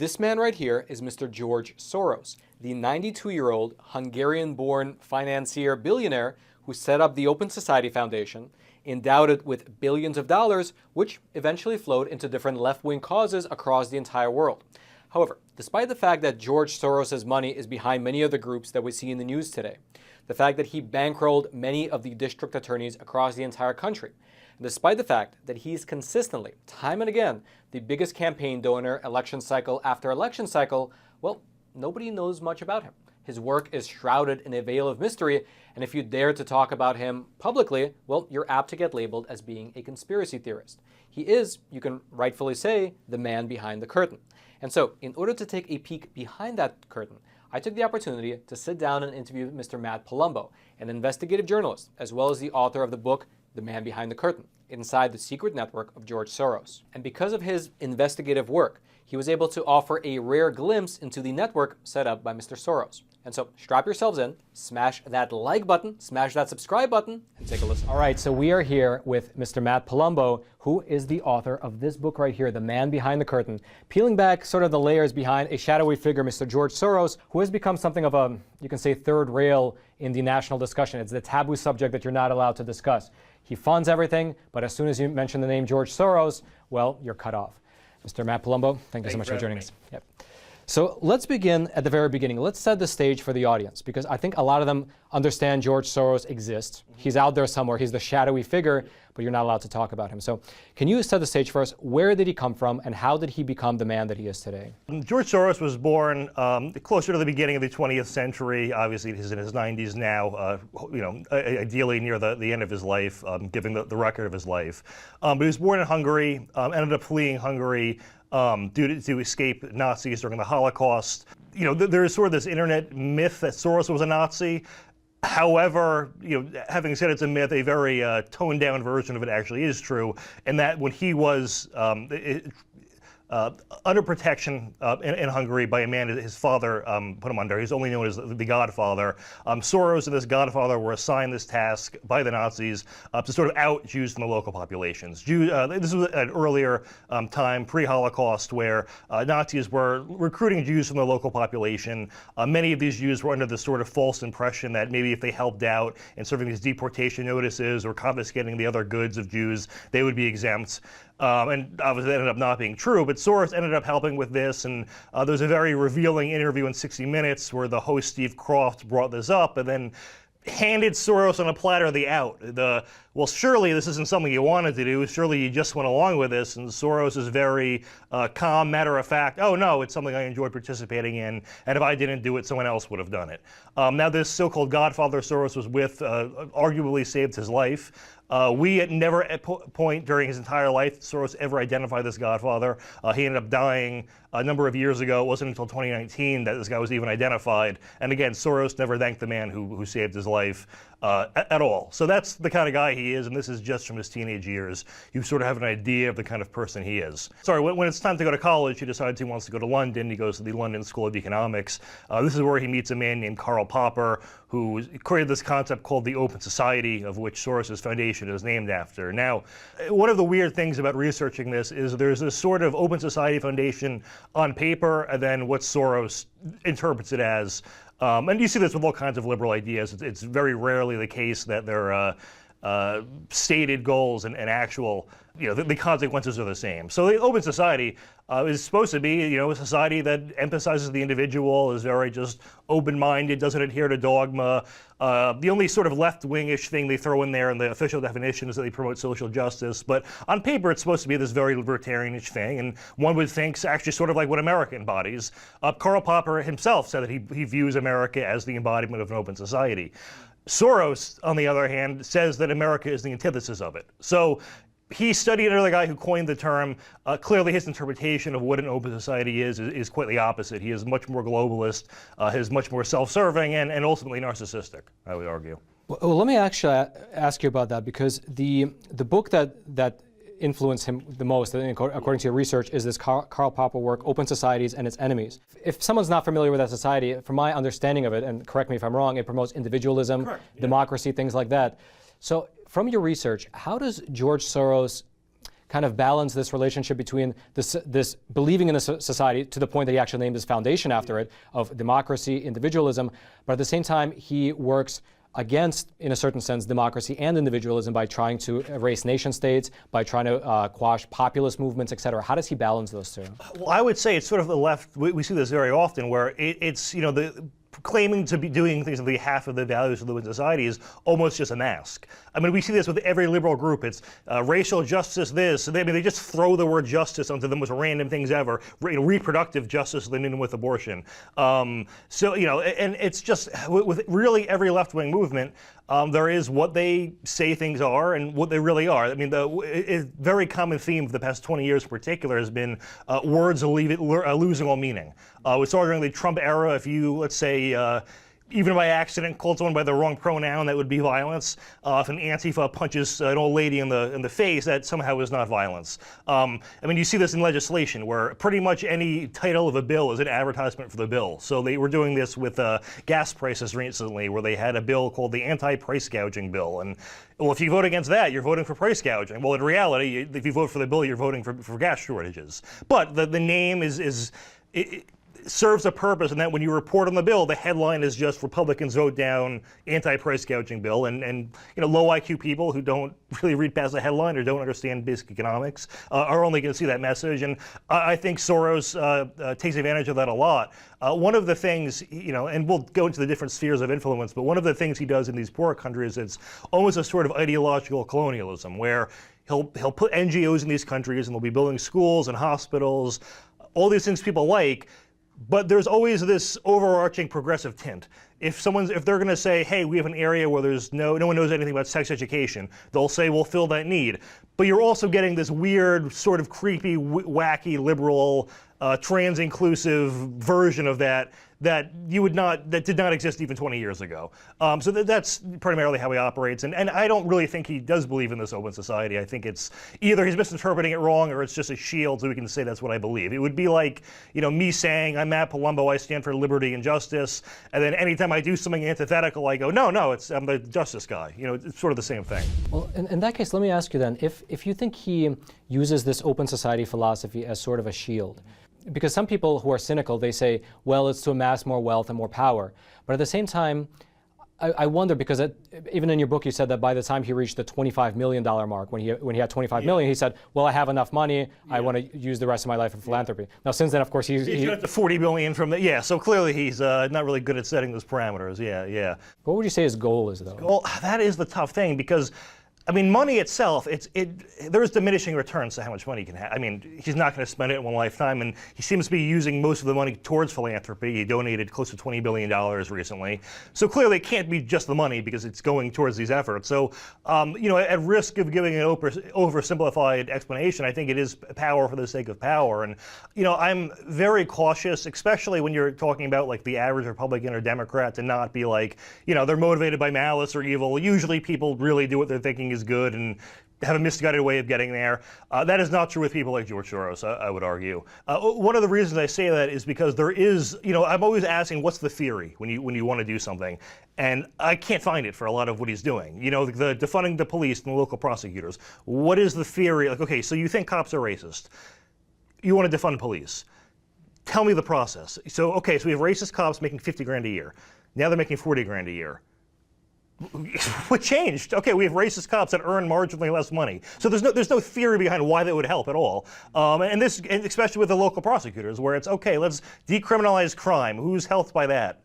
This man right here is Mr. George Soros, the 92-year-old Hungarian-born financier billionaire who set up the Open Society Foundation, endowed it with billions of dollars, which eventually flowed into different left-wing causes across the entire world. However, despite the fact that George Soros' money is behind many of the groups that we see in the news today, the fact that he bankrolled many of the district attorneys across the entire country, and despite the fact that he's consistently, time and again, the biggest campaign donor election cycle after election cycle, well, nobody knows much about him. His work is shrouded in a veil of mystery, and if you dare to talk about him publicly, well, you're apt to get labeled as being a conspiracy theorist. He is, you can rightfully say, the man behind the curtain. And so, in order to take a peek behind that curtain, I took the opportunity to sit down and interview Mr. Matt Palumbo, an investigative journalist, as well as the author of the book, The Man Behind the Curtain, Inside the Secret Network of George Soros. And because of his investigative work, he was able to offer a rare glimpse into the network set up by Mr. Soros. And so strap yourselves in, smash that like button, smash that subscribe button, and take a listen. All right, so we are here with Mr. Matt Palumbo, who is the author of this book right here, The Man Behind the Curtain, peeling back sort of the layers behind a shadowy figure, Mr. George Soros, who has become something of a, you can say, third rail in the national discussion. It's the taboo subject that you're not allowed to discuss. He funds everything, but as soon as you mention the name George Soros, well, you're cut off. Mr. Matt Palumbo, thank you so much for joining us. Yep. So let's begin at the very beginning. Let's set the stage for the audience, because I think a lot of them understand George Soros exists. He's out there somewhere. He's the shadowy figure, but you're not allowed to talk about him. So can you set the stage for us? Where did he come from, and how did he become the man that he is today? George Soros was born closer to the beginning of the 20th century. Obviously, he's in his 90s now, ideally near the end of his life, given the record of his life. But he was born in Hungary, ended up fleeing Hungary to escape Nazis during the Holocaust. You know, there's sort of this internet myth that Soros was a Nazi. However, having said it's a myth, a very toned down version of it actually is true, and that when he was under protection in Hungary by a man his father put him under. He's only known as the Godfather. Soros and this Godfather were assigned this task by the Nazis to sort of out Jews from the local populations. This was an earlier time, pre-Holocaust, where Nazis were recruiting Jews from the local population. Many of these Jews were under this sort of false impression that maybe if they helped out in serving these deportation notices or confiscating the other goods of Jews, they would be exempt. And obviously that ended up not being true, but Soros ended up helping with this, and there's a very revealing interview in 60 Minutes where the host Steve Croft brought this up and then handed Soros on a platter the out. Well, surely this isn't something you wanted to do, surely you just went along with this, and Soros is very calm, matter-of-fact, oh no, it's something I enjoyed participating in, and if I didn't do it, someone else would have done it. Now this so-called Godfather Soros was with arguably saved his life. We at never at point during his entire life Soros ever identified this Godfather. He ended up dying a number of years ago. It wasn't until 2019 that this guy was even identified. And again, Soros never thanked the man who saved his life at all. So that's the kind of guy he is, and this is just from his teenage years. You sort of have an idea of the kind of person he is. Sorry, when it's time to go to college, he decides he wants to go to London. He goes to the London School of Economics. This is where he meets a man named Karl Popper, who created this concept called the Open Society, of which Soros' foundation is named after. Now, one of the weird things about researching this is there's this sort of Open Society Foundation on paper, and then what Soros interprets it as. And you see this with all kinds of liberal ideas. It's very rarely the case that they're stated goals and actual, the consequences are the same. So the Open Society is supposed to be, a society that emphasizes the individual, is very just open-minded, doesn't adhere to dogma. The only sort of left-wing-ish thing they throw in there in the official definition is that they promote social justice. But on paper, it's supposed to be this very libertarianish thing, and one would think actually sort of like what America embodies. Karl Popper himself said that he views America as the embodiment of an open society. Soros, on the other hand, says that America is the antithesis of it. So he studied another guy who coined the term. Clearly his interpretation of what an open society is quite the opposite. He is much more globalist, is much more self-serving, and ultimately narcissistic, I would argue. Well, let me actually ask you about that, because the book that influenced him the most, according to your research, is this Karl Popper work, Open Societies and Its Enemies. If someone's not familiar with that society, from my understanding of it, and correct me if I'm wrong, it promotes individualism, correct, democracy, things like that. So from your research, how does George Soros kind of balance this relationship between this believing in a society to the point that he actually named his foundation after it, of democracy, individualism, but at the same time he works against, in a certain sense, democracy and individualism by trying to erase nation states, by trying to quash populist movements, et cetera. How does he balance those two? Well, I would say it's sort of the left. We see this very often, where it's claiming to be doing things on behalf of the values of the society is almost just a mask. I mean, we see this with every liberal group. It's racial justice this. They just throw the word justice onto the most random things ever. Reproductive justice than with abortion. And it's just, with really every left-wing movement, there is what they say things are and what they really are. I mean, a very common theme for the past 20 years in particular has been words losing all meaning. We saw during the Trump era, if you, let's say, even by accident called someone by the wrong pronoun, that would be violence. If an Antifa punches an old lady in the face, that somehow is not violence. I mean, you see this in legislation, where pretty much any title of a bill is an advertisement for the bill. So they were doing this with gas prices recently, where they had a bill called the anti-price gouging bill. And well, if you vote against that, you're voting for price gouging. Well, in reality, if you vote for the bill, you're voting for gas shortages. But the name serves a purpose, and that when you report on the bill, the headline is just Republicans vote down anti-price gouging bill, and low IQ people who don't really read past the headline or don't understand basic economics are only going to see that message. And I think Soros takes advantage of that a lot. One of the things, and we'll go into the different spheres of influence, but one of the things he does in these poor countries is almost a sort of ideological colonialism, where he'll put NGOs in these countries, and they'll be building schools and hospitals, all these things people like. But there's always this overarching progressive tint. If they're going to say, hey, we have an area where there's no one knows anything about sex education, they'll say, we'll fill that need. But you're also getting this weird, sort of creepy, wacky, liberal, trans-inclusive version of that that did not exist even 20 years ago. So that's primarily how he operates. And I don't really think he does believe in this open society. I think it's either he's misinterpreting it wrong, or it's just a shield so he can say that's what I believe. It would be like, me saying, I'm Matt Palumbo, I stand for liberty and justice, and then anytime I do something antithetical, I go, no, I'm the justice guy. It's sort of the same thing. Well, in that case, let me ask you then, if you think he uses this open society philosophy as sort of a shield, because some people who are cynical, they say, well, it's to amass more wealth and more power. But at the same time, I wonder, because even in your book you said that by the time he reached the $25 million mark, when he had $25 million, he said, well, I have enough money, I want to use the rest of my life in philanthropy. Now, since then, of course, he's got the $40 million from the, so clearly he's not really good at setting those parameters, yeah. What would you say his goal is, though? Well, that is the tough thing, because I mean, money itself, there's diminishing returns to how much money he can have. I mean, he's not going to spend it in one lifetime, and he seems to be using most of the money towards philanthropy. He donated close to $20 billion recently. So clearly it can't be just the money, because it's going towards these efforts. So, at risk of giving an oversimplified explanation, I think it is power for the sake of power. And, I'm very cautious, especially when you're talking about like the average Republican or Democrat, to not be like, they're motivated by malice or evil. Usually people really do what they're thinking is good and have a misguided way of getting there. That is not true with people like George Soros, I would argue. One of the reasons I say that is because there is, I'm always asking, what's the theory when you want to do something? And I can't find it for a lot of what he's doing. The defunding the police and the local prosecutors. What is the theory? Like, okay, so you think cops are racist. You want to defund police. Tell me the process. So we have racist cops making 50 grand a year. Now they're making 40 grand a year. What changed? Okay, we have racist cops that earn marginally less money. So there's no theory behind why that would help at all. And especially with the local prosecutors, where it's okay, let's decriminalize crime. Who's helped by that?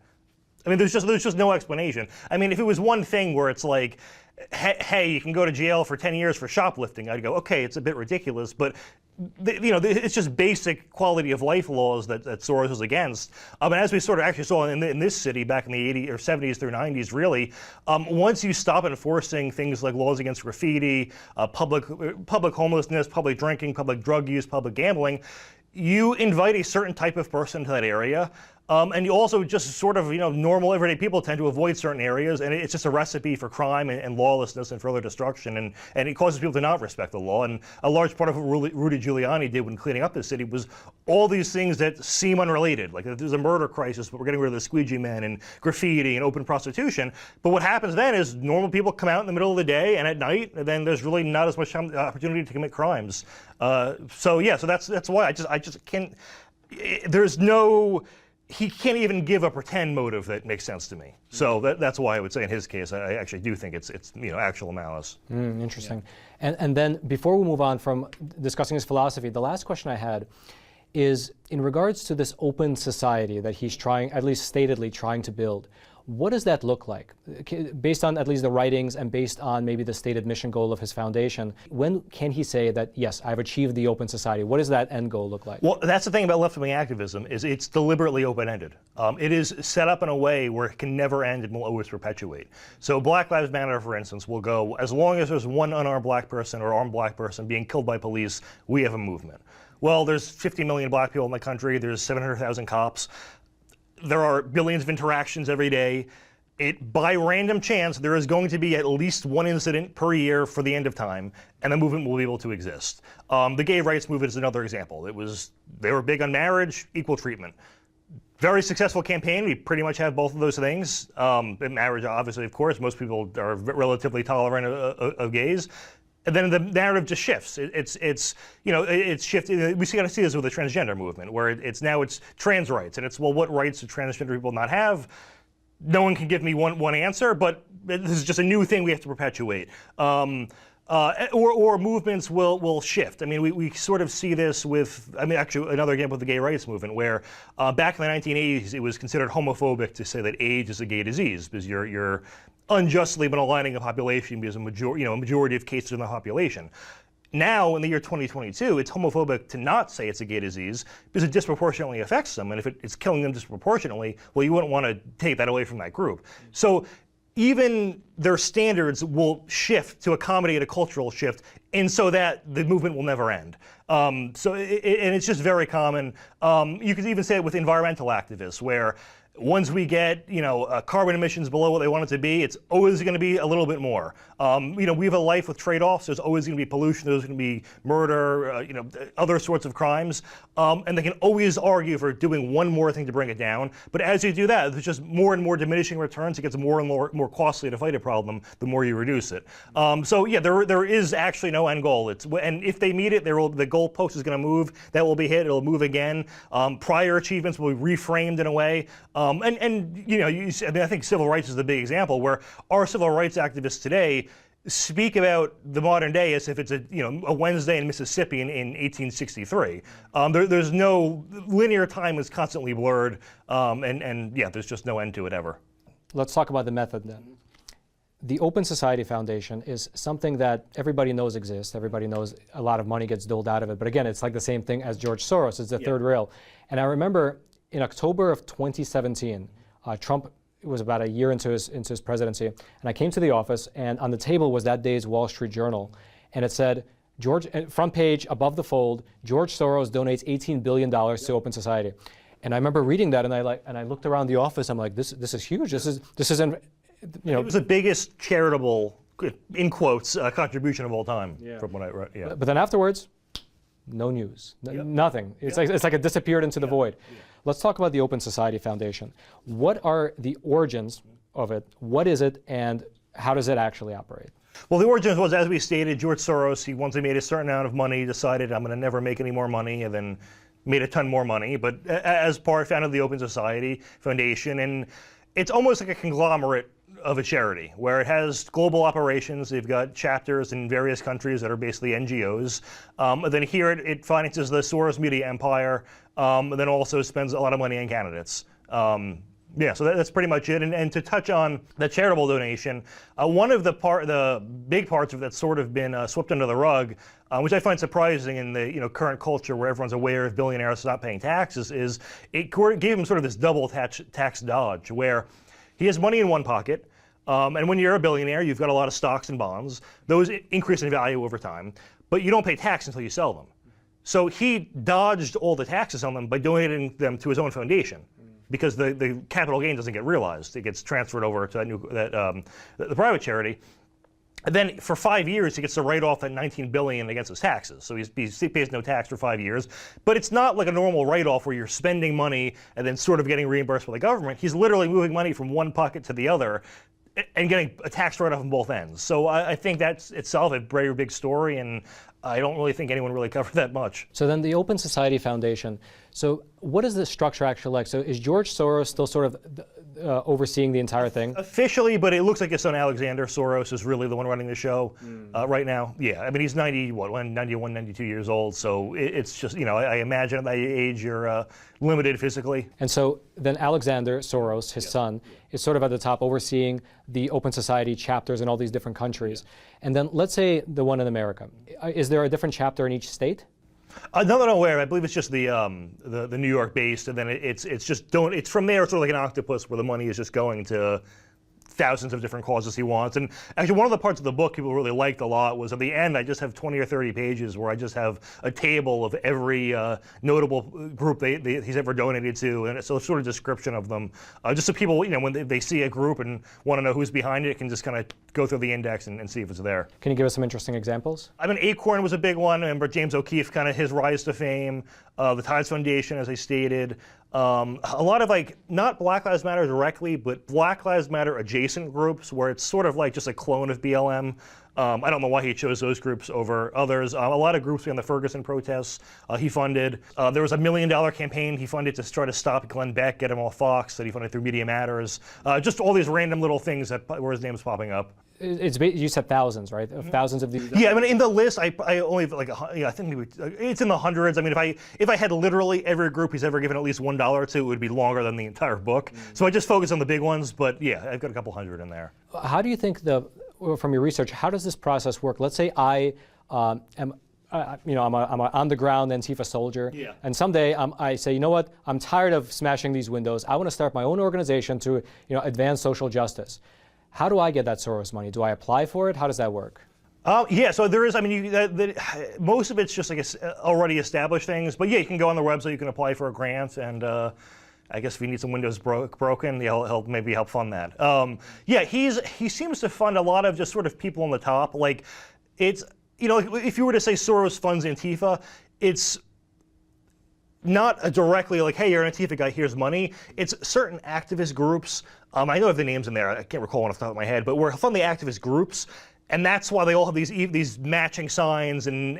I mean, there's just no explanation. I mean, if it was one thing where it's like, hey, you can go to jail for 10 years for shoplifting, I'd go, okay, it's a bit ridiculous, but it's just basic quality of life laws that Soros is against. And as we sort of actually saw in this city back in the 80s or 70s through 90s, really, once you stop enforcing things like laws against graffiti, public homelessness, public drinking, public drug use, public gambling, you invite a certain type of person to that area, And you also just sort of, normal everyday people tend to avoid certain areas, and it's just a recipe for crime and lawlessness and further destruction, and it causes people to not respect the law. And a large part of what Rudy Giuliani did when cleaning up the city was all these things that seem unrelated, like there's a murder crisis, but we're getting rid of the squeegee men and graffiti and open prostitution. But what happens then is normal people come out in the middle of the day and at night, and then there's really not as much opportunity to commit crimes. So that's why I just can't. There's no. He can't even give a pretend motive that makes sense to me. So that's why I would say in his case, I actually do think it's actual malice. Interesting. Yeah. And then before we move on from discussing his philosophy, the last question I had is in regards to this open society that he's trying, at least statedly trying to build. What does that look like? Based on at least the writings and based on maybe the stated mission goal of his foundation, when can he say that, yes, I've achieved the open society? What does that end goal look like? Well, that's the thing about left-wing activism, is it's deliberately open-ended. It is set up in a way where it can never end and will always perpetuate. So Black Lives Matter, for instance, will go, as long as there's one unarmed black person or armed black person being killed by police, we have a movement. Well, there's 50 million black people in the country, there's 700,000 cops. There are billions of interactions every day. By random chance, there is going to be at least one incident per year for the end of time, and the movement will be able to exist. The gay rights movement is another example. They were big on marriage, equal treatment. Very successful campaign. We pretty much have both of those things. In marriage, obviously, of course, most people are relatively tolerant of gays. And then the narrative just shifts. It's shifted. We gotta see this with the transgender movement, where it's trans rights, and what rights do transgender people not have? No one can give me one answer, but this is just a new thing we have to perpetuate. Or movements will shift. I mean, we sort of see this with, actually another example of the gay rights movement, where back in the 1980s, it was considered homophobic to say that AIDS is a gay disease, because you're unjustly maligning a population because a majority of cases in the population. Now, in the year 2022, it's homophobic to not say it's a gay disease because it disproportionately affects them, and if it's killing them disproportionately, well, you wouldn't want to take that away from that group. So even their standards will shift to accommodate a cultural shift, and so that the movement will never end. And it's just very common. You could even say it with environmental activists, where once we get, carbon emissions below what they want it to be, it's always going to be a little bit more. We have a life with trade-offs. There's always going to be pollution. There's going to be murder, other sorts of crimes. And they can always argue for doing one more thing to bring it down. But as you do that, there's just more and more diminishing returns. It gets more and more costly to fight a problem the more you reduce it. There is actually no end goal. And if they meet it, the goalpost is going to move. That will be hit. It'll move again. Prior achievements will be reframed in a way. I think civil rights is the big example, where our civil rights activists today speak about the modern day as if it's a Wednesday in Mississippi in 1863. There's no linear time is constantly blurred, there's just no end to it ever. Let's talk about the method then. The Open Society Foundation is something that everybody knows exists. Everybody knows a lot of money gets doled out of it. But again, it's like the same thing as George Soros. It's the third rail. And I remember in October of 2017, Trump was about a year into his presidency, and I came to the office, and on the table was that day's Wall Street Journal, and it said, front page above the fold, George Soros donates $18 billion to Open Society. And I remember reading that, and I looked around the office. I'm like, this is huge. This isn't. It was the biggest charitable, in quotes, contribution of all time, from what I read. Yeah. But then afterwards, no news, nothing. It's like it disappeared into the void. Yeah. Let's talk about the Open Society Foundation. What are the origins of it? What is it, and how does it actually operate? Well, the origins was, as we stated, George Soros, once he made a certain amount of money, decided, I'm going to never make any more money, and then made a ton more money. But as part, founded the Open Society Foundation, and it's almost like a conglomerate of a charity, where it has global operations. They've got chapters in various countries that are basically NGOs. And then here it finances the Soros media empire, and then also spends a lot of money on candidates. So that's pretty much it. And to touch on the charitable donation, one of the big parts of it that's sort of been swept under the rug, which I find surprising in the current culture where everyone's aware of billionaires not paying taxes, is it gave him sort of this double tax dodge, where he has money in one pocket, and when you're a billionaire, you've got a lot of stocks and bonds. Those increase in value over time, but you don't pay tax until you sell them. So he dodged all the taxes on them by donating them to his own foundation. because the capital gain doesn't get realized. It gets transferred over to the private charity. And then for 5 years, he gets to write off that $19 billion against his taxes. So he pays no tax for 5 years. But it's not like a normal write-off where you're spending money and then sort of getting reimbursed by the government. He's literally moving money from one pocket to the other and getting a tax write-off on both ends. So I think that's itself a very big story, and I don't really think anyone really covered that much. So then the Open Society Foundation. So what is the structure actually like? So is George Soros still sort of overseeing the entire thing? Officially, but it looks like his son Alexander Soros is really the one running the show right now. Yeah, I mean, he's 91, 92 years old, so it's just, I imagine at that age you're limited physically. And so then Alexander Soros, his son, is sort of at the top overseeing the Open Society chapters in all these different countries. And then let's say the one in America. Is there a different chapter in each state? Not that I'm aware. I believe it's just the New York based, and then it's from there. It's sort of like an octopus where the money is just going to thousands of different causes he wants. And actually, one of the parts of the book people really liked a lot was at the end. I just have 20 or 30 pages where I just have a table of every notable group he's ever donated to, and it's a sort of description of them, just so people, when they see a group and want to know who's behind it, can just kind of go through the index and see if it's there. Can you give us some interesting examples? I mean, Acorn was a big one. I remember James O'Keefe, kind of his rise to fame. The Tides Foundation, as I stated. A lot of not Black Lives Matter directly, but Black Lives Matter adjacent groups where it's sort of like just a clone of BLM. I don't know why he chose those groups over others. A lot of groups behind the Ferguson protests he funded. There was a $1 million campaign he funded to try to stop Glenn Beck, get him off Fox, that he funded through Media Matters. Just all these random little things where his name's popping up. You said thousands, right? Thousands of these. Yeah, I mean, in the list, I only have I think maybe it's in the hundreds. I mean, if I had literally every group he's ever given at least $1 to, it would be longer than the entire book. So I just focus on the big ones. But yeah, I've got a couple hundred in there. How do you think from your research, how does this process work? Let's say I am. I'm an on-the-ground Antifa soldier, and someday I say, you know what? I'm tired of smashing these windows. I want to start my own organization to, advance social justice. How do I get that Soros money? Do I apply for it? How does that work? Yeah, so there is. I mean, most of it's just like already established things. But yeah, you can go on the website. You can apply for a grant, and I guess if you need some windows broken, he'll maybe help fund that. Yeah, he seems to fund a lot of just sort of people on the top. Like, it's if you were to say Soros funds Antifa, it's not directly like, hey, you're an Antifa guy, here's money. It's certain activist groups. I know I have the names in there. I can't recall one off the top of my head, but we're funding the activist groups, and that's why they all have these matching signs and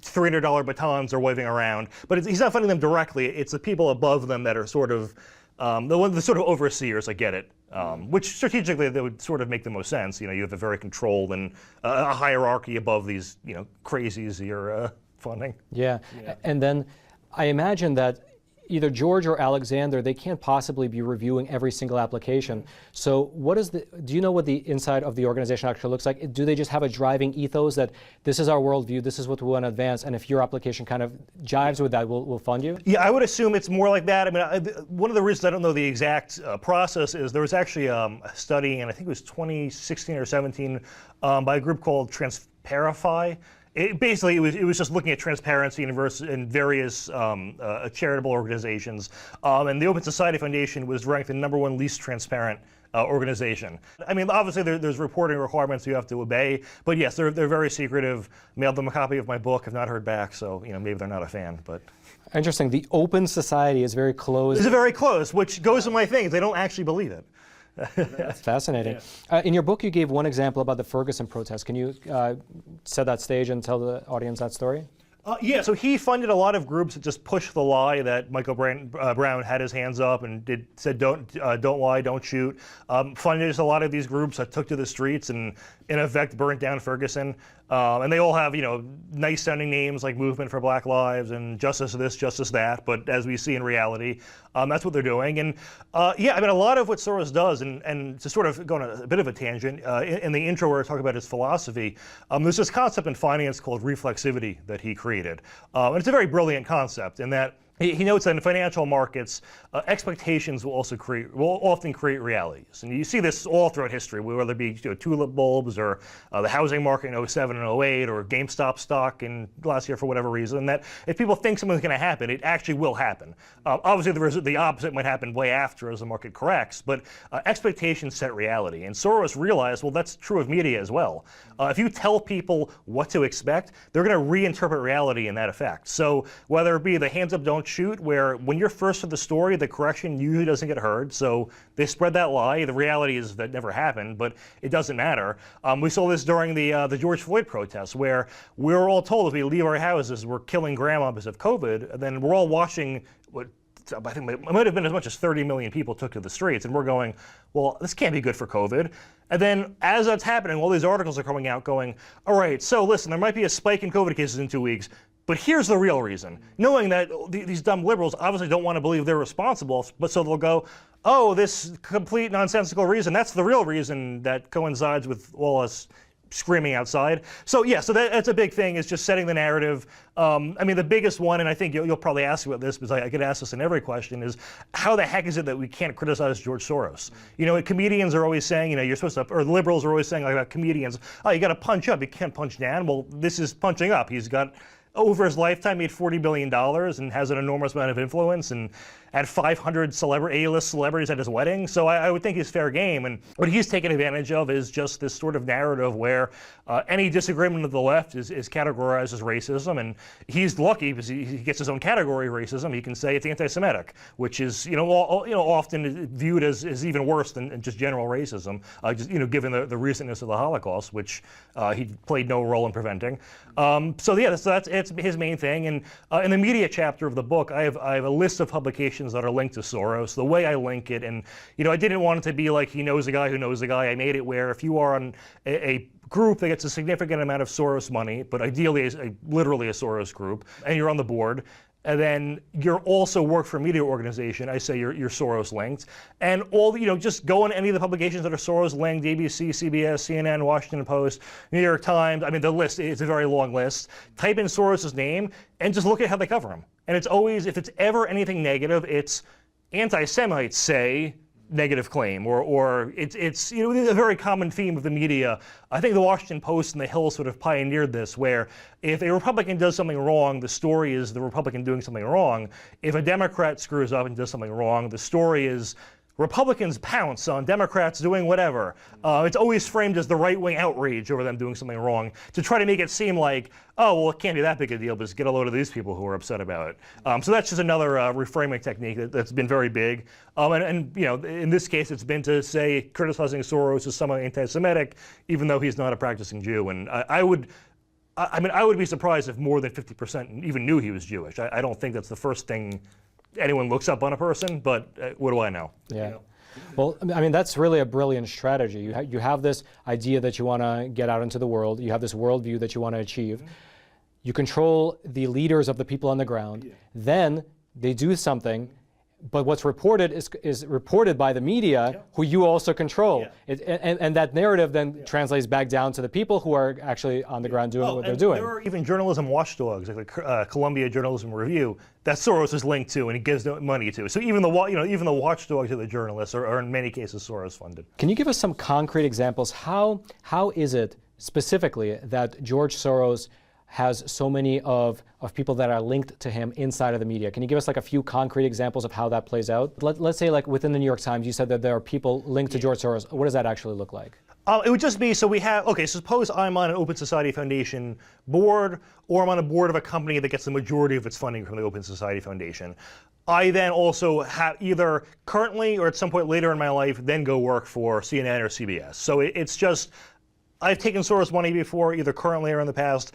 $300 batons are waving around. But he's not funding them directly. It's the people above them that are sort of the sort of overseers. I get it. Which strategically that would sort of make the most sense. You have a very controlled and a hierarchy above these crazies you're funding. Yeah, and then I imagine that either George or Alexander, they can't possibly be reviewing every single application. So do you know what the inside of the organization actually looks like? Do they just have a driving ethos that this is our worldview, this is what we want to advance, and if your application kind of jives with that, we'll fund you? Yeah, I would assume it's more like that. I mean, one of the reasons I don't know the exact process is there was actually a study, and I think it was 2016 or 17, by a group called Transparify. It was just looking at transparency in various charitable organizations, and the Open Society Foundation was ranked the #1 least transparent organization. I mean, obviously there's reporting requirements you have to obey, but yes, they're very secretive. Mailed them a copy of my book, have not heard back, so maybe they're not a fan. But interesting. The Open Society is very closed. It's very close, which goes to my thing. They don't actually believe it. That's fascinating. Yeah. In your book, you gave one example about the Ferguson protest. Can you set that stage and tell the audience that story? Yeah, so he funded a lot of groups that just pushed the lie that Michael Brown had his hands up and said don't lie, don't shoot. Funded a lot of these groups that took to the streets and in effect burnt down Ferguson. And they all have nice sounding names like Movement for Black Lives and Justice this, Justice that. But as we see in reality, that's what they're doing. And yeah, I mean, a lot of what Soros does, and to sort of go on a bit of a tangent, in the intro where I talk about his philosophy, there's this concept in finance called reflexivity that he created. And it's a very brilliant concept in that He notes that in financial markets, expectations will often create realities, and you see this all throughout history, whether it be tulip bulbs or the housing market in 07 and 08, or GameStop stock in last year for whatever reason. That if people think something's going to happen, it actually will happen. Obviously, the opposite might happen way after as the market corrects, but expectations set reality. And Soros realized, well, that's true of media as well. If you tell people what to expect, they're going to reinterpret reality in that effect. So whether it be the hands up, don't shoot, where when you're first to the story, the correction usually doesn't get heard. So they spread that lie. The reality is that never happened, but it doesn't matter. We saw this during the George Floyd protests, where we were all told if we leave our houses, we're killing grandma because of COVID, and then we're all watching what I think it might have been as much as 30 million people took to the streets, and we're going, well, this can't be good for COVID. And then as that's happening, all these articles are coming out going, all right, so listen, there might be a spike in COVID cases in 2 weeks, but here's the real reason. Knowing that these dumb liberals obviously don't want to believe they're responsible, but so they'll go, oh, this complete nonsensical reason, that's the real reason that coincides with all us screaming outside. So yeah, so that's a big thing, is just setting the narrative. I mean, the biggest one, and I think you'll probably ask about this because I get asked this in every question, is how the heck is it that we can't criticize George Soros? Comedians are always saying, you're supposed to, or liberals are always saying like about comedians, oh, you got to punch up, you can't punch down. Well, this is punching up. He's got, over his lifetime, made $40 billion and has an enormous amount of influence and had 500 A-list celebrities at his wedding. So I would think he's fair game. And what he's taken advantage of is just this sort of narrative where any disagreement of the left is categorized as racism. And he's lucky because he gets his own category of racism. He can say it's anti-Semitic, which is often viewed as even worse than just general racism, given the recentness of the Holocaust, which he played no role in preventing. So it's his main thing. And in the media chapter of the book, I have a list of publications that are linked to Soros. The way I link it, and I didn't want it to be like he knows a guy who knows a guy. I made it where if you are on a group that gets a significant amount of Soros money, but ideally literally a Soros group, and you're on the board, and then you're also work for a media organization, I say you're Soros linked, and just go on any of the publications that are Soros linked, ABC, CBS, CNN, Washington Post, New York Times. I mean, the list is a very long list. Type in Soros's name and just look at how they cover him. And it's always, if it's ever anything negative, it's anti-Semites say negative claim, or it's a very common theme of the media. I think the Washington Post and the Hill sort of pioneered this, where if a Republican does something wrong, the story is the Republican doing something wrong. If a Democrat screws up and does something wrong, the story is Republicans pounce on Democrats doing whatever. It's always framed as the right-wing outrage over them doing something wrong, to try to make it seem like, oh, well, it can't be that big a deal, but just get a load of these people who are upset about it. So that's just another reframing technique that's been very big. And in this case, it's been to say criticizing Soros is somewhat anti-Semitic, even though he's not a practicing Jew. And I would be surprised if more than 50% even knew he was Jewish. I don't think that's the first thing anyone looks up on a person, but what do I know? Yeah. Well, I mean, that's really a brilliant strategy. You have this idea that you want to get out into the world. You have this worldview that you want to achieve. You control the leaders of the people on the ground. Then they do something, but what's reported is reported by the media, who you also control. And that narrative then translates back down to the people who are actually on the ground doing what they're doing. There are even journalism watchdogs, like the Columbia Journalism Review, that Soros is linked to and he gives money to. So even the watchdogs of the journalists are in many cases Soros funded. Can you give us some concrete examples? How is it specifically that George Soros has so many of people that are linked to him inside of the media? Can you give us like a few concrete examples of how that plays out? Let's say like within the New York Times, you said that there are people linked to George Soros. What does that actually look like? It would just be, so suppose I'm on an Open Society Foundation board, or I'm on a board of a company that gets the majority of its funding from the Open Society Foundation. I then also have either currently or at some point later in my life then go work for CNN or CBS. So it's just, I've taken Soros money before, either currently or in the past.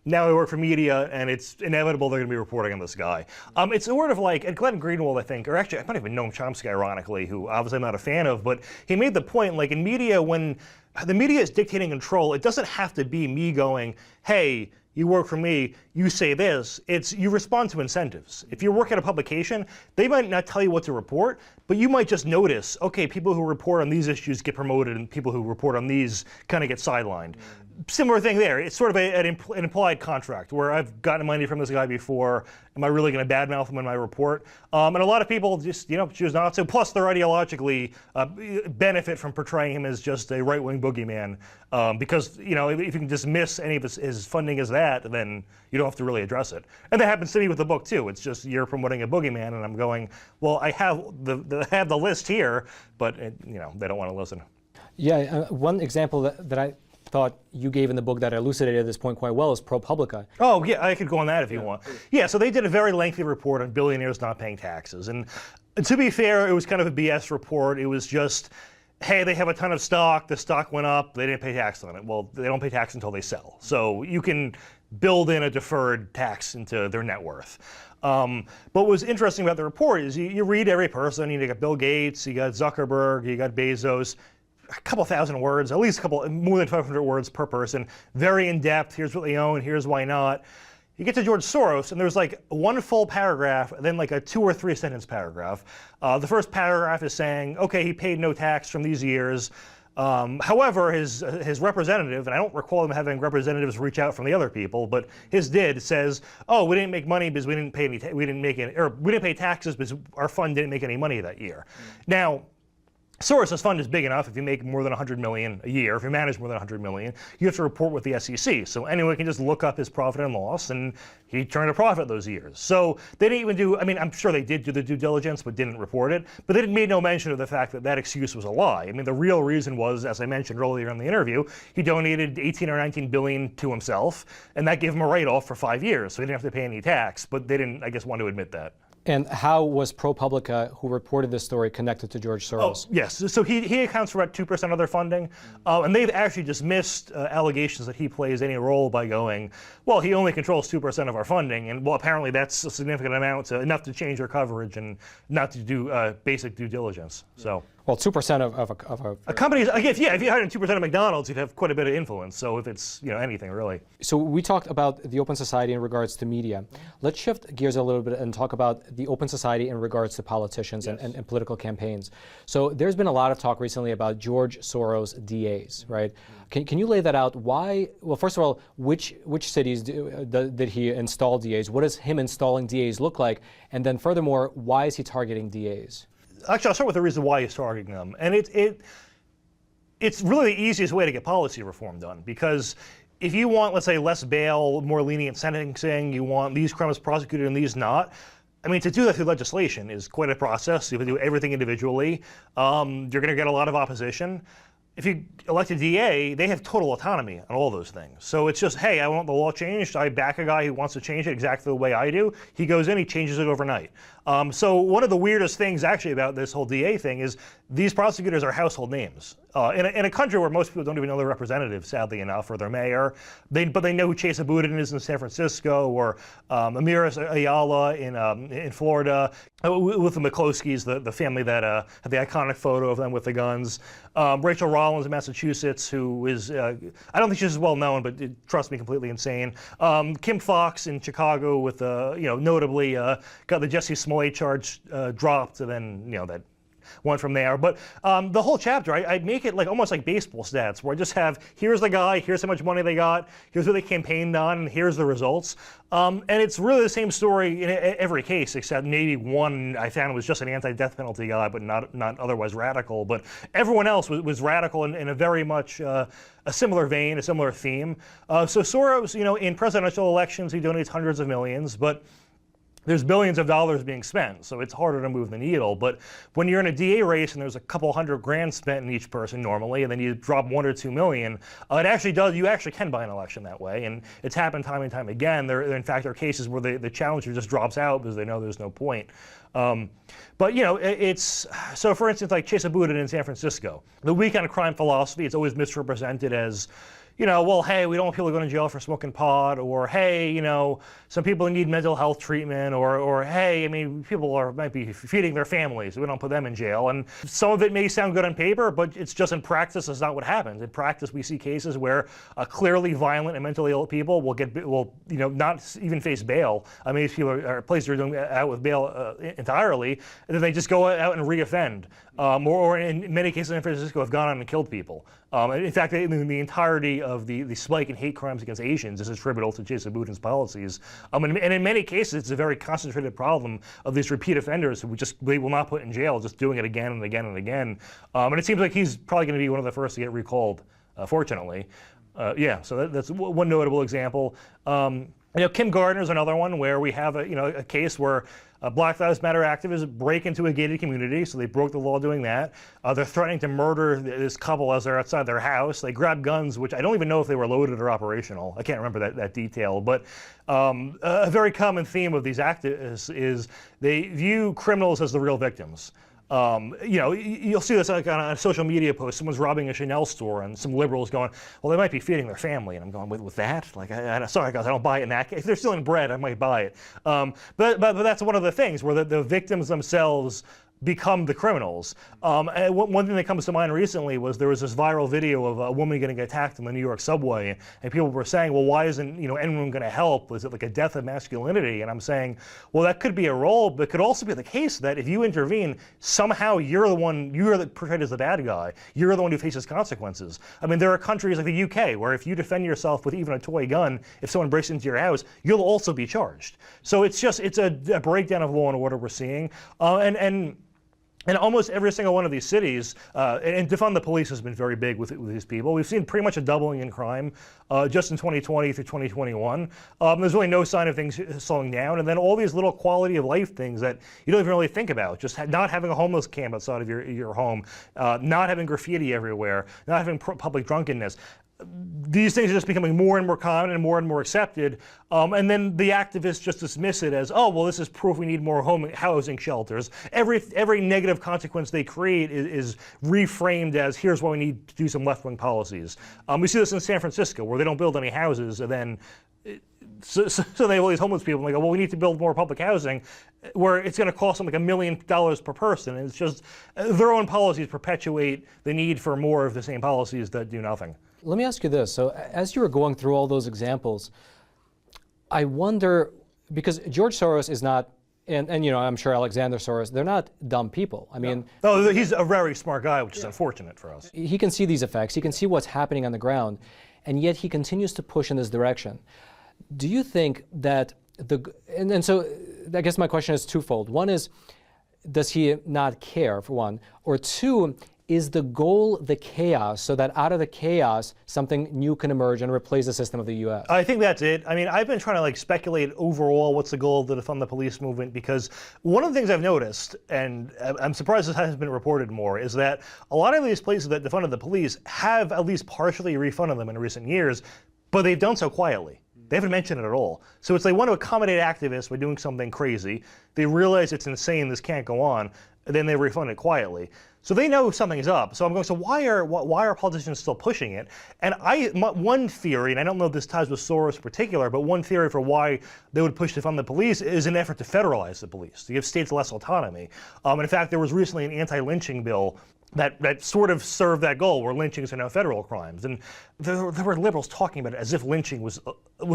Now I work for media, and it's inevitable they're going to be reporting on this guy. It's sort of like, and Glenn Greenwald, I think, or actually, I might even know Chomsky, ironically, who obviously I'm not a fan of, but he made the point, like in media, when the media is dictating control, it doesn't have to be me going, hey, you work for me, you say this. It's you respond to incentives. If you work at a publication, they might not tell you what to report, but you might just notice, okay, people who report on these issues get promoted and people who report on these kind of get sidelined. Similar thing there. It's sort of an implied contract where I've gotten money from this guy before. Am I really going to badmouth him in my report? And a lot of people just, choose not to. Plus, they're ideologically benefit from portraying him as just a right-wing boogeyman. Because, if you can dismiss any of his funding as that, then you don't have to really address it. And that happens to me with the book, too. It's just you're promoting a boogeyman, and I'm going, well, I have the list here, but, they don't want to listen. Yeah, one example that I thought you gave in the book that elucidated this point quite well is ProPublica. Oh, yeah, I could go on that if you want. Yeah, so they did a very lengthy report on billionaires not paying taxes. And to be fair, it was kind of a BS report. It was just, hey, they have a ton of stock, the stock went up, they didn't pay tax on it. Well, they don't pay tax until they sell. So you can build in a deferred tax into their net worth. But what was interesting about the report is you read every person. You got Bill Gates, you got Zuckerberg, you got Bezos, a couple thousand words, at least more than 500 words per person, very in-depth. Here's what they own, here's why not. You get to George Soros, and there's like one full paragraph, and then like a 2 or 3 sentence paragraph. The first paragraph is saying, okay, he paid no tax from these years. However, his representative, and I don't recall him having representatives reach out from the other people, but his did, says, oh, we didn't make money because we didn't pay taxes because our fund didn't make any money that year. Now, Soros' fund is big enough. If you make more than $100 million a year, if you manage more than $100 million, you have to report with the SEC. So anyone can just look up his profit and loss, and he turned a profit those years. So they didn't even do, I'm sure they did do the due diligence, but didn't report it. But they made no mention of the fact that that excuse was a lie. The real reason was, as I mentioned earlier in the interview, he donated 18 or 19 billion to himself, and that gave him a write-off for 5 years. So he didn't have to pay any tax, but they didn't, I guess, want to admit that. And how was ProPublica, who reported this story, connected to George Soros? Oh, yes, so he accounts for about 2% of their funding, and they've actually dismissed allegations that he plays any role by going, well, he only controls 2% of our funding, and well, apparently that's a significant amount, enough to change their coverage and not to do basic due diligence. So. Well, 2% of a company, if you had 2% of McDonald's, you'd have quite a bit of influence. So if it's anything really. So we talked about the Open Society in regards to media. Let's shift gears a little bit and talk about the Open Society in regards to politicians and political campaigns. So there's been a lot of talk recently about George Soros DAs, right? Can you lay that out? Why? Well, first of all, which cities did he install DAs? What does him installing DAs look like? And then furthermore, why is he targeting DAs? Actually, I'll start with the reason why he's targeting them. And it's really the easiest way to get policy reform done, because if you want, let's say, less bail, more lenient sentencing, you want these crimes prosecuted and these not, to do that through legislation is quite a process. You have to do everything individually. You're going to get a lot of opposition. If you elect a DA, they have total autonomy on all those things. So it's just, hey, I want the law changed. I back a guy who wants to change it exactly the way I do. He goes in, he changes it overnight. So one of the weirdest things actually about this whole DA thing is these prosecutors are household names. In a country where most people don't even know their representative, sadly enough, or their mayor, but they know who Chesa Boudin is in San Francisco, or Amiris Ayala in Florida, with the McCloskeys, the family that had the iconic photo of them with the guns. Rachel Rollins in Massachusetts, who is, I don't think she's as well known, but trust me, completely insane. Kim Fox in Chicago with, notably got the Jesse Smollett charge dropped, and then, that went from there. But the whole chapter, I make it almost like baseball stats, where I just have, here's the guy, here's how much money they got, here's what they campaigned on, and here's the results. And it's really the same story in every case, except maybe one I found was just an anti-death penalty guy, but not otherwise radical. But everyone else was radical in a very much a similar vein, a similar theme. So Soros, in presidential elections, he donates hundreds of millions, but there's billions of dollars being spent, so it's harder to move the needle. But when you're in a DA race and there's a couple $100,000 spent in each person normally, and then you drop 1 or 2 million, you actually can buy an election that way, and it's happened time and time again. In fact, there are cases where the challenger just drops out because they know there's no point. It's, so for instance, like Chesa Boudin in San Francisco, the weak on crime philosophy, it's always misrepresented as, well, hey, we don't want people going to jail for smoking pot, or hey, some people need mental health treatment, or hey, people might be feeding their families, so we don't put them in jail. And some of it may sound good on paper, but it's just in practice, that's not what happens. In practice, we see cases where clearly violent and mentally ill people will not even face bail. These people are places are doing out with bail entirely, and then they just go out and re-offend. Or in many cases in San Francisco, have gone on and killed people. In fact, in the entirety of the spike in hate crimes against Asians is attributable to Jason Boudin's policies. And in many cases, it's a very concentrated problem of these repeat offenders who they will not put in jail, just doing it again and again and again. And it seems like he's probably going to be one of the first to get recalled, fortunately. Yeah, so that's one notable example. Kim Gardner's another one where we have a case where Black Lives Matter activists break into a gated community, so they broke the law doing that. They're threatening to murder this couple as they're outside their house. They grab guns, which I don't even know if they were loaded or operational. I can't remember that detail. But a very common theme of these activists is they view criminals as the real victims. You'll see this like on a social media post. Someone's robbing a Chanel store, and some liberals going, "Well, they might be feeding their family." And I'm going, "With that? Like, sorry guys, I don't buy it in that case. If they're stealing bread, I might buy it." But that's one of the things where the victims themselves become the criminals. And one thing that comes to mind recently was there was this viral video of a woman getting attacked in the New York subway, and people were saying, well, why isn't anyone going to help? Is it like a death of masculinity? And I'm saying, well, that could be a role, but it could also be the case that if you intervene, somehow you're portrayed as the bad guy. You're the one who faces consequences. I mean, there are countries like the UK where if you defend yourself with even a toy gun, if someone breaks into your house, you'll also be charged. So it's a breakdown of law and order we're seeing, and almost every single one of these cities, and defund the police has been very big with these people. We've seen pretty much a doubling in crime just in 2020 through 2021. There's really no sign of things slowing down. And then all these little quality of life things that you don't even really think about, just not having a homeless camp outside of your home, not having graffiti everywhere, not having public drunkenness. These things are just becoming more and more common and more accepted, and then the activists just dismiss it as, oh, well, this is proof we need more housing shelters. Every negative consequence they create is reframed as, here's why we need to do some left-wing policies. We see this in San Francisco, where they don't build any houses, and then so they have all these homeless people, and they go, well, we need to build more public housing, where it's going to cost them like $1 million per person, and it's just their own policies perpetuate the need for more of the same policies that do nothing. Let me ask you this. So as you were going through all those examples, I wonder, because George Soros is not, and I'm sure Alexander Soros, they're not dumb people. I mean... No, he's a very smart guy, which is unfortunate for us. He can see these effects. He can see what's happening on the ground, and yet he continues to push in this direction. Do you think that and so I guess my question is twofold. One is, does he not care, for one? Or two, is the goal the chaos, so that out of the chaos, something new can emerge and replace the system of the U.S.? I think that's it. I mean, I've been trying to speculate overall what's the goal of the defund the police movement, because one of the things I've noticed, and I'm surprised this hasn't been reported more, is that a lot of these places that defunded the police have at least partially refunded them in recent years, but they've done so quietly. They haven't mentioned it at all. So it's they want to accommodate activists by doing something crazy. They realize it's insane, this can't go on, and then they refund it quietly. So they know something's up. So I'm going, so why are politicians still pushing it? And one theory, and I don't know if this ties with Soros in particular, but one theory for why they would push to fund the police is an effort to federalize the police, to give states less autonomy. In fact, there was recently an anti-lynching bill that sort of served that goal, where lynchings are now federal crimes. And there were liberals talking about it as if lynching was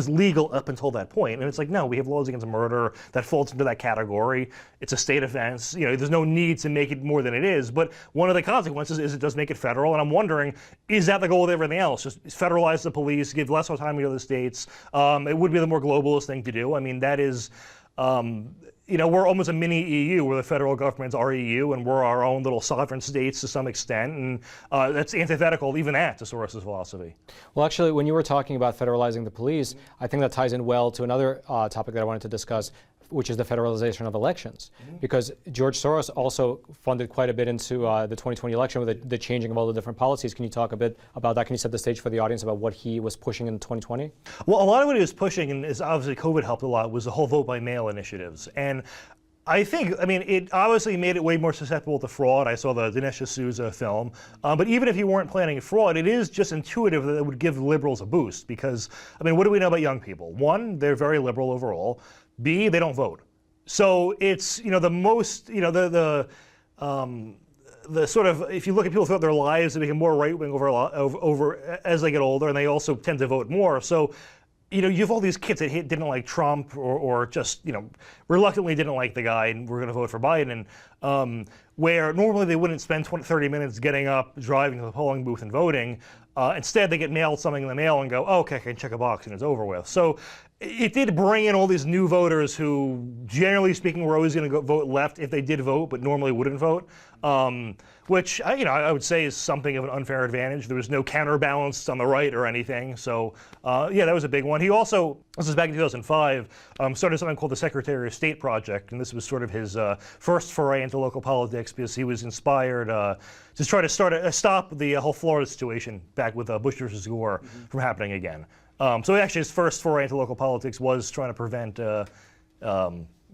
legal up until that point. And it's like, no, we have laws against murder that falls into that category. It's a state offense. There's no need to make it more than it is. But one of the consequences is it does make it federal. And I'm wondering, is that the goal with everything else? Just federalize the police, give less autonomy to the states. It would be the more globalist thing to do. I mean, that is... we're almost a mini EU, where the federal government's our EU, and we're our own little sovereign states to some extent, and that's antithetical, even that, to Soros' philosophy. Well, actually, when you were talking about federalizing the police, I think that ties in well to another topic that I wanted to discuss, which is the federalization of elections. Because George Soros also funded quite a bit into the 2020 election with the changing of all the different policies. Can you talk a bit about that? Can you set the stage for the audience about what he was pushing in 2020? Well, a lot of what he was pushing, and is obviously COVID helped a lot, was the whole vote by mail initiatives. And I mean, it obviously made it way more susceptible to fraud. I saw the Dinesh D'Souza film. But even if you weren't planning fraud, it is just intuitive that it would give liberals a boost. Because, I mean, what do we know about young people? One, they're very liberal overall. B, they don't vote. So it's, the most, the sort of, if you look at people throughout their lives, they become more right-wing over as they get older, and they also tend to vote more. So you have all these kids that didn't like Trump or just, reluctantly didn't like the guy and were going to vote for Biden, where normally they wouldn't spend 30 minutes getting up, driving to the polling booth and voting. Instead, they get mailed something in the mail and go, oh, okay, I can check a box and it's over with. So it did bring in all these new voters who, generally speaking, were always going to go vote left if they did vote, but normally wouldn't vote. Which I would say is something of an unfair advantage. There was no counterbalance on the right or anything. So yeah, that was a big one. He also, this was back in 2005, started something called the Secretary of State Project, and this was sort of his first foray into local politics because he was inspired to try to stop the whole Florida situation back with Bush versus Gore from happening again. So actually, his first foray into local politics was trying to prevent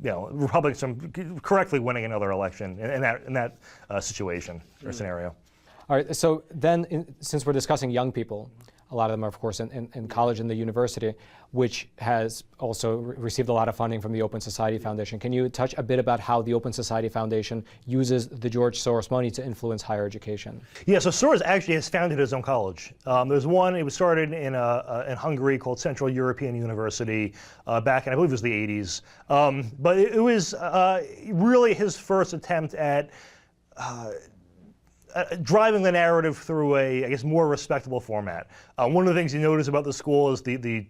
Republicans from correctly winning another election in that situation or scenario. All right, so then since we're discussing young people, a lot of them are, of course, in college and the university, which has also received a lot of funding from the Open Society Foundation. Can you touch a bit about how the Open Society Foundation uses the George Soros money to influence higher education? Yeah, so Soros actually has founded his own college. There's one, it was started in Hungary called Central European University back in, I believe it was the 80s. But it was really his first attempt at driving the narrative through a, I guess, more respectable format. One of the things you notice about the school is the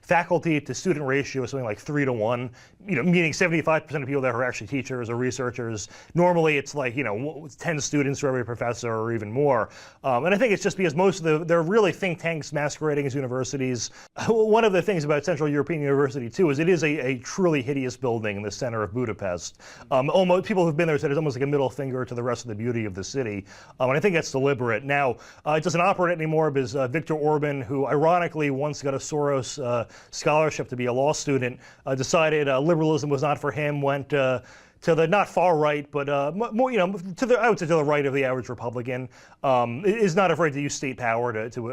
faculty to student ratio is something like 3 to 1, meaning 75% of people there are actually teachers or researchers. Normally it's like, 10 students for every professor or even more. And I think it's just because most of they're really think tanks masquerading as universities. One of the things about Central European University too is it is a truly hideous building in the center of Budapest. Almost people who've been there said it's almost like a middle finger to the rest of the beauty of the city. And I think that's deliberate. Now, it doesn't operate anymore because Viktor Orban, who ironically once got a Soros scholarship to be a law student, decided liberalism was not for him, went to the not far right, but more, to the, I would say, to the right of the average Republican, is not afraid to use state power to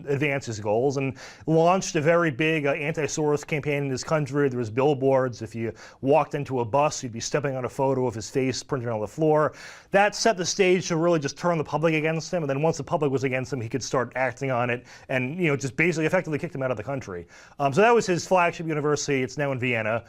advance his goals, and launched a very big anti-Soros campaign in his country. There was billboards. If you walked into a bus, you'd be stepping on a photo of his face printed on the floor. That set the stage to really just turn the public against him, and then once the public was against him, he could start acting on it, and just basically effectively kicked him out of the country. So that was his flagship university. It's now in Vienna.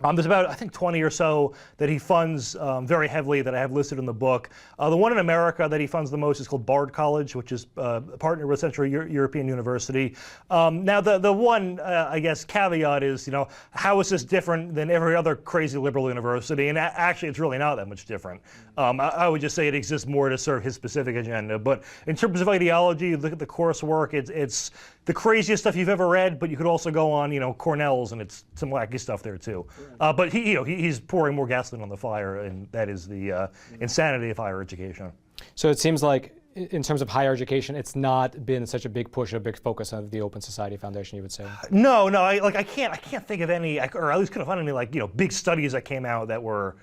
There's about, I think, 20 or so that he funds very heavily that I have listed in the book. The one in America that he funds the most is called Bard College, which is partnered with Central European University. Now, the one, I guess, caveat is, how is this different than every other crazy liberal university? And actually, it's really not that much different. I would just say it exists more to serve his specific agenda. But in terms of ideology, look at the coursework. It's the craziest stuff you've ever read, but you could also go on, Cornell's, and it's some wacky stuff there too. But he's pouring more gasoline on the fire, and that is the insanity of higher education. So it seems like, in terms of higher education, it's not been such a big push, a big focus of the Open Society Foundation, you would say? No, I can't think of any, or at least couldn't find any big studies that came out that were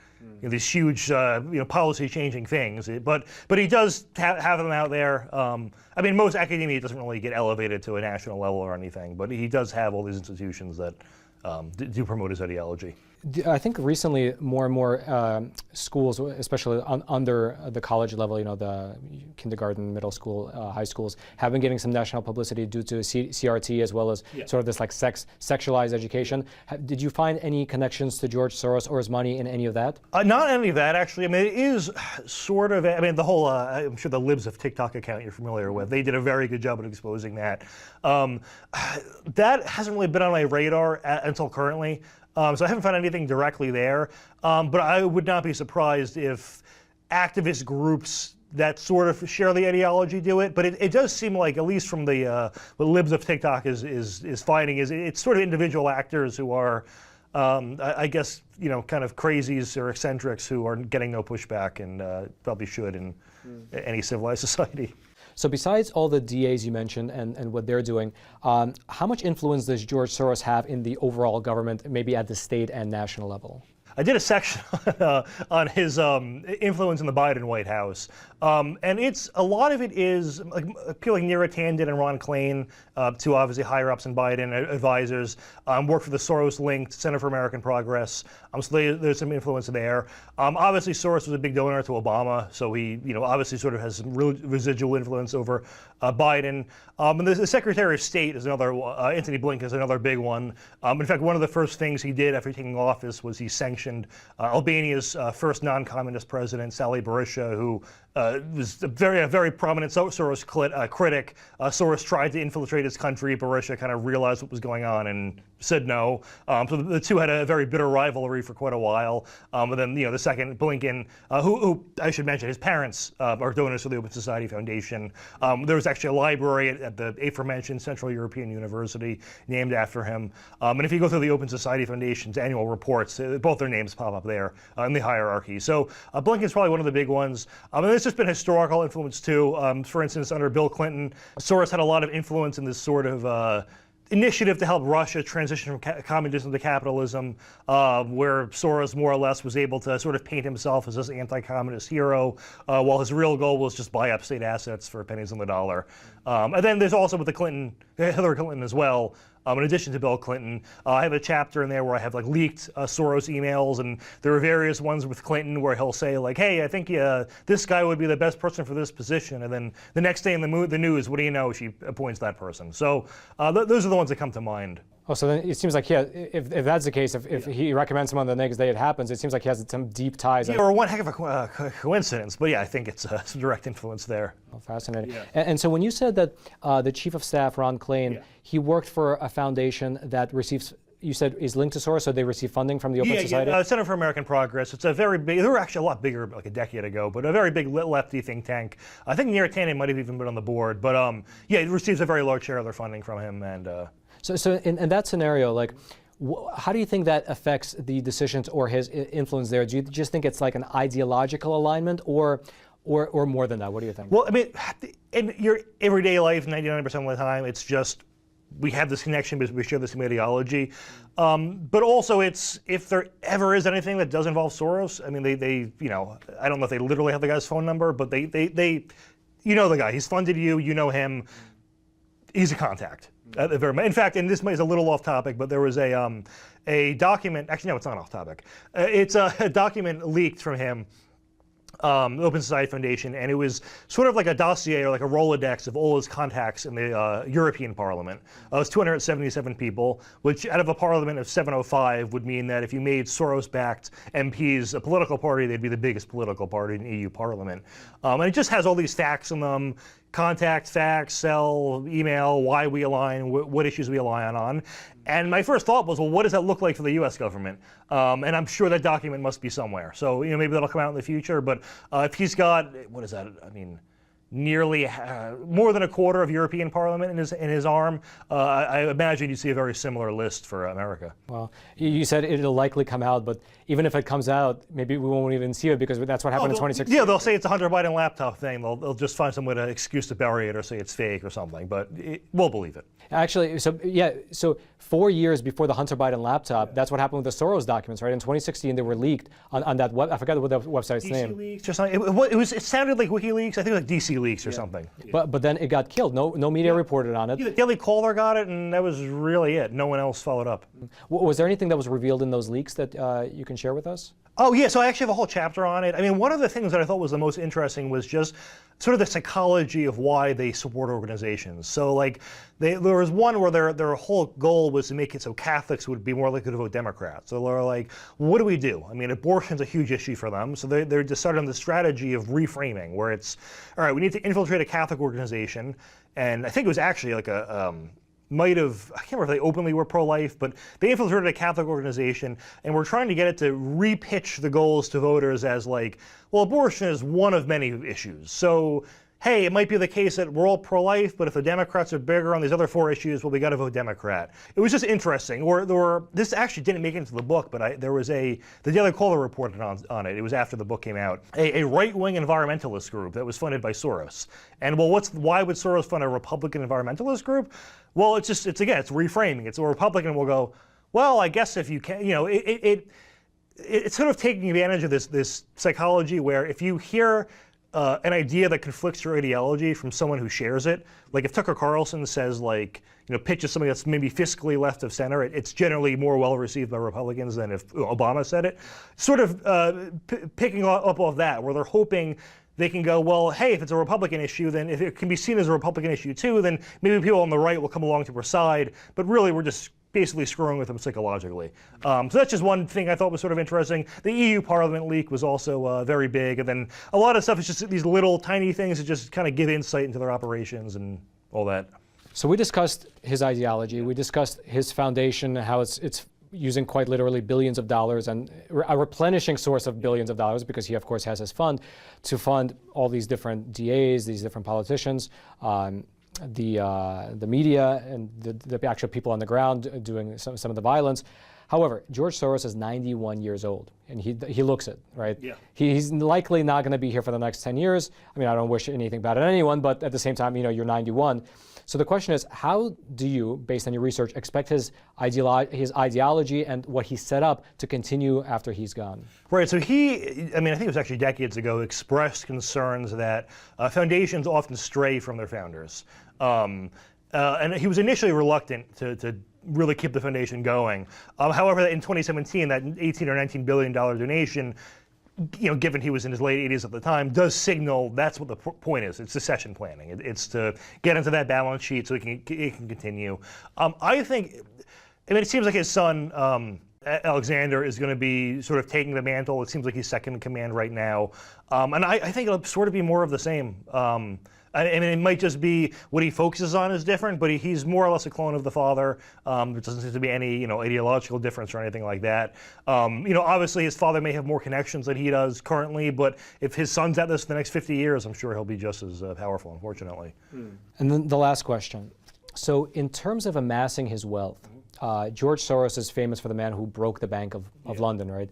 these huge policy-changing things. But he does have them out there. I mean, most academia doesn't really get elevated to a national level or anything, but he does have all these institutions that do promote his ideology. I think recently more and more schools, especially under the college level, the kindergarten, middle school, high schools, have been getting some national publicity due to CRT as well as sort of this sexualized education. Did you find any connections to George Soros or his money in any of that? Not any of that, actually. I mean, it is sort of, the whole, I'm sure the Libs of TikTok account you're familiar with, they did a very good job at exposing that. That hasn't really been on my radar until currently. So I haven't found anything directly there, but I would not be surprised if activist groups that sort of share the ideology do it. But it does seem like, at least from the what Libs of TikTok is finding, is it's sort of individual actors who are, I guess, kind of crazies or eccentrics who are getting no pushback and probably should in any civilized society. So besides all the DAs you mentioned and what they're doing, how much influence does George Soros have in the overall government, maybe at the state and national level? I did a section on his influence in the Biden White House. And a lot of it is like people like Neera Tanden and Ron Klain, two obviously higher ups in Biden advisors, work for the Soros-linked Center for American Progress. So there's some influence there. Obviously, Soros was a big donor to Obama, so he, obviously sort of has some real residual influence over Biden. And the Secretary of State is another, Antony Blinken is another big one. In fact, one of the first things he did after taking office was he sanctioned Albania's first non-communist president, Sali Berisha, who was a very prominent Soros critic. Soros tried to infiltrate his country. Berisha kind of realized what was going on and said no. So the two had a very bitter rivalry for quite a while. And then, the second, Blinken, who I should mention, his parents are donors to the Open Society Foundation. There was actually a library at the aforementioned Central European University named after him. And if you go through the Open Society Foundation's annual reports, both their names pop up there in the hierarchy. So Blinken's probably one of the big ones. And there's just been historical influence too. For instance, under Bill Clinton, Soros had a lot of influence in this sort of initiative to help Russia transition from communism to capitalism, where Soros more or less was able to sort of paint himself as this anti-communist hero, while his real goal was just buy up state assets for pennies on the dollar. And then there's also with Hillary Clinton as well. In addition to Bill Clinton, I have a chapter in there where I have like leaked Soros emails, and there are various ones with Clinton where he'll say like, "Hey, I think this guy would be the best person for this position," and then the next day in the news, what do you know? She appoints that person. So those are the ones that come to mind. Oh, so then it seems like if that's the case, if he recommends someone the next day it happens, it seems like he has some deep ties. Yeah, or one heck of a coincidence, but yeah, I think it's some direct influence there. Oh, fascinating. Yeah. And so when you said that the chief of staff, Ron Klain, he worked for a foundation that receives, you said, is linked to Soros, so they receive funding from the Open Society? Yeah, Center for American Progress. It's a very big, they were actually a lot bigger like a decade ago, but a very big lefty think tank. I think Neera Tanden might have even been on the board, but yeah, it receives a very large share of their funding from him. And So in that scenario, like, how do you think that affects the decisions or his influence there? Do you just think it's like an ideological alignment, or more than that? What do you think? Well, I mean, in your everyday life, 99% of the time, it's just we have this connection because we share the same ideology. But also, if there ever is anything that does involve Soros, I mean, they I don't know if they literally have the guy's phone number, but they you know the guy. He's funded you. You know him. He's a contact. In fact, and this is a little off topic, but there was a document. Actually, no, it's not off topic. It's a document leaked from him, the Open Society Foundation, and it was sort of like a dossier or like a Rolodex of all his contacts in the European Parliament. It was 277 people, which out of a parliament of 705 would mean that if you made Soros-backed MPs a political party, they'd be the biggest political party in the EU Parliament. And it just has all these facts in them. Contact, fax, cell, email, why we align, what issues we align on. And my first thought was, well, what does that look like for the U.S. government? And I'm sure that document must be somewhere. So, maybe that'll come out in the future. But if he's got, what is that? I mean, nearly more than a quarter of European Parliament in his arm, I imagine you see a very similar list for America. Well, you said it'll likely come out, but even if it comes out, maybe we won't even see it because that's what happened in 2016. Yeah, they'll say it's a Hunter Biden laptop thing. They'll just find some way to excuse to bury it or say it's fake or something, but we'll believe it. Actually, so 4 years before the Hunter Biden laptop, that's what happened with the Soros documents, right? In 2016, they were leaked on that web. I forgot what the website's name. DC Leaks or something. It sounded like WikiLeaks. I think it was like DC Leaks or something. But then it got killed. No media reported on it. The Daily Caller got it, and that was really it. No one else followed up. Was there anything that was revealed in those leaks that you can share with us? Oh, yeah, so I actually have a whole chapter on it. I mean, one of the things that I thought was the most interesting was just sort of the psychology of why they support organizations. So, like, there was one where their whole goal was to make it so Catholics would be more likely to vote Democrat. So they're like, what do we do? I mean, abortion's a huge issue for them. So they're decided on the strategy of reframing, where it's, all right, we need to infiltrate a Catholic organization. And I think it was actually like I can't remember if they openly were pro-life, but they infiltrated a Catholic organization and were trying to get it to repitch the goals to voters as like, well, abortion is one of many issues. So, hey, it might be the case that we're all pro-life, but if the Democrats are bigger on these other 4 issues, well, we got to vote Democrat. It was just interesting. This actually didn't make it into the book, but there was the Daily Caller reported on it. It was after the book came out. A right-wing environmentalist group that was funded by Soros. And well, why would Soros fund a Republican environmentalist group? Well, it's reframing. It's a Republican will go, well, I guess if you can, it's sort of taking advantage of this psychology where if you hear an idea that conflicts your ideology from someone who shares it, like if Tucker Carlson says like, pitches something that's maybe fiscally left of center, it's generally more well received by Republicans than if Obama said it. Sort of picking up off that, where they're hoping they can go, well, hey, if it's a Republican issue, then if it can be seen as a Republican issue too, then maybe people on the right will come along to our side. But really, we're just basically screwing with them psychologically. So that's just one thing I thought was sort of interesting. The EU Parliament leak was also very big, and then a lot of stuff is just these little tiny things that just kind of give insight into their operations and all that. So we discussed his ideology. We discussed his foundation, how it's using quite literally billions of dollars and a replenishing source of billions of dollars, because he, of course, has his fund to fund all these different DAs, these different politicians, the media, and the actual people on the ground doing some of the violence. However, George Soros is 91 years old, and he looks it, right? Yeah. He's likely not going to be here for the next 10 years. I mean, I don't wish anything bad on anyone, but at the same time, you're 91. So the question is, how do you, based on your research, expect his ideology and what he set up to continue after he's gone? Right, so I think it was actually decades ago, expressed concerns that foundations often stray from their founders. And he was initially reluctant to really keep the foundation going. However, in 2017, that $18 or $19 billion donation, given he was in his late 80s at the time, does signal that's what the point is. It's succession planning. It's to get into that balance sheet so it can continue. It seems like his son, Alexander, is going to be sort of taking the mantle. It seems like he's second in command right now. And I think it'll sort of be more of the same. It might just be what he focuses on is different, but he's more or less a clone of the father. There doesn't seem to be any, ideological difference or anything like that. Obviously his father may have more connections than he does currently, but if his son's at this for the next 50 years, I'm sure he'll be just as powerful, unfortunately. And then the last question. So in terms of amassing his wealth, George Soros is famous for the man who broke the Bank of London, right?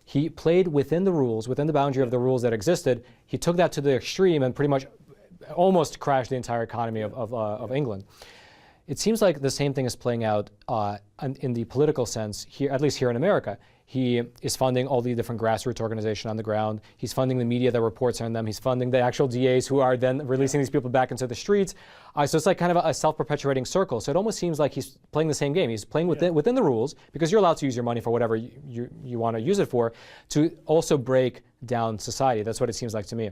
He played within the rules, within the boundary of the rules that existed. He took that to the extreme and pretty much almost crashed the entire economy of England. It seems like the same thing is playing out in the political sense here, at least here in America. He is funding all the different grassroots organizations on the ground. He's funding the media that reports on them. He's funding the actual DAs who are then releasing these people back into the streets. So it's like kind of a self-perpetuating circle. So it almost seems like he's playing the same game. He's playing within the rules, because you're allowed to use your money for whatever you want to use it for, to also break down society. That's what it seems like to me.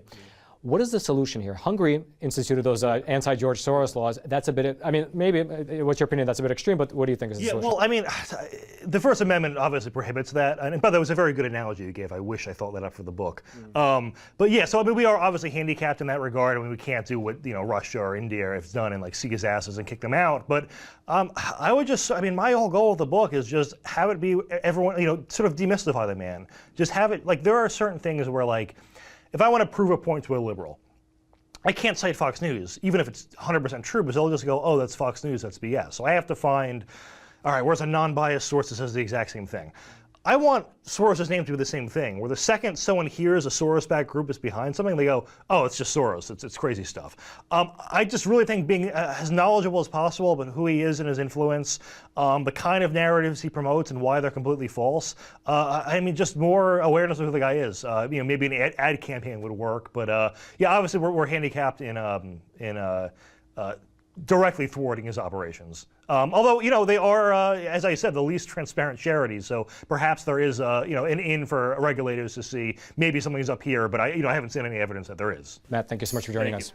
What is the solution here? Hungary instituted those anti-George Soros laws. That's a bit, maybe, what's your opinion? That's a bit extreme, but what do you think is the solution? Well, the First Amendment obviously prohibits that. But that was a very good analogy you gave. I wish I thought that up for the book. But yeah, so we are obviously handicapped in that regard. We can't do what Russia or India have done and see his asses and kick them out. But I would just, my whole goal of the book is just have it be everyone, sort of demystify the man. Just have it, there are certain things where if I want to prove a point to a liberal, I can't cite Fox News, even if it's 100% true, because they'll just go, oh, that's Fox News, that's BS. So I have to find, all right, where's a non-biased source that says the exact same thing? I want Soros' name to be the same thing, where the second someone hears a Soros-backed group is behind something, they go, oh, it's just Soros, it's crazy stuff. I just really think being as knowledgeable as possible about who he is and his influence, the kind of narratives he promotes and why they're completely false, just more awareness of who the guy is. Maybe an ad campaign would work, but yeah, obviously we're handicapped in directly thwarting his operations. Although, they are, as I said, the least transparent charities, so perhaps there is, an in for regulators to see maybe something's up here, but I haven't seen any evidence that there is. Matt, thank you so much for joining us.